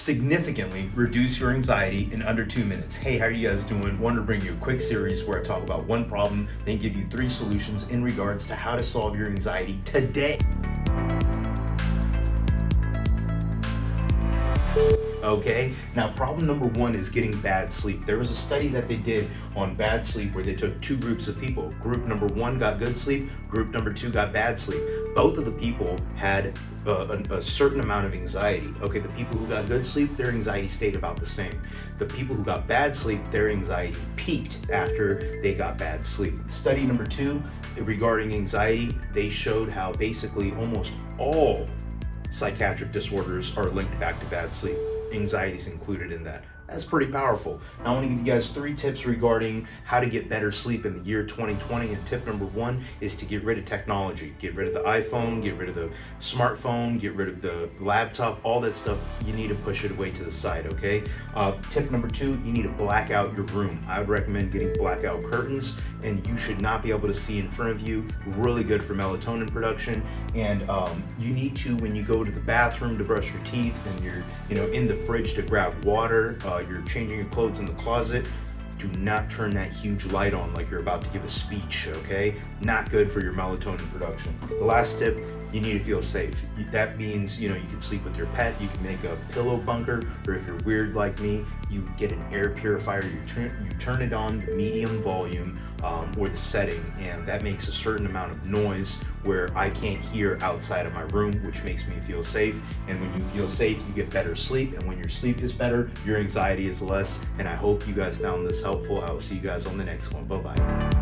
significantly reduce your anxiety in under 2 minutes. Hey, how are you guys doing? Wanted to bring you a quick series where I talk about one problem, then give you 3 solutions in regards to how to solve your anxiety today. Okay, now problem number 1 is getting bad sleep. There was a study that they did on bad sleep where they took 2 groups of people. Group number 1 got good sleep, group number 2 got bad sleep. Both of the people had a certain amount of anxiety. Okay, the people who got good sleep, their anxiety stayed about the same. The people who got bad sleep, their anxiety peaked after they got bad sleep. Study number 2 regarding anxiety, they showed how basically almost all psychiatric disorders are linked back to bad sleep. Anxiety is included in that. That's pretty powerful. Now, I want to give you guys 3 tips regarding how to get better sleep in the year 2020. And tip number 1 is to get rid of technology. Get rid of the iPhone, get rid of the smartphone, get rid of the laptop, all that stuff. You need to push it away to the side, okay? Tip number 2, you need to black out your room. I would recommend getting blackout curtains, and you should not be able to see in front of you. Really good for melatonin production. And you need to, when you go to the bathroom to brush your teeth and you're in the fridge to grab water, you're changing your clothes in the closet, do not turn that huge light on like you're about to give a speech, okay? Not good for your melatonin production. The last tip, you need to feel safe. That means, you can sleep with your pet, you can make a pillow bunker, or if you're weird like me, you get an air purifier, you turn it on the medium volume or the setting, and that makes a certain amount of noise where I can't hear outside of my room, which makes me feel safe. And when you feel safe, you get better sleep, and when your sleep is better, your anxiety is less. And I hope you guys found this helpful. I will see you guys on the next one. Bye-bye.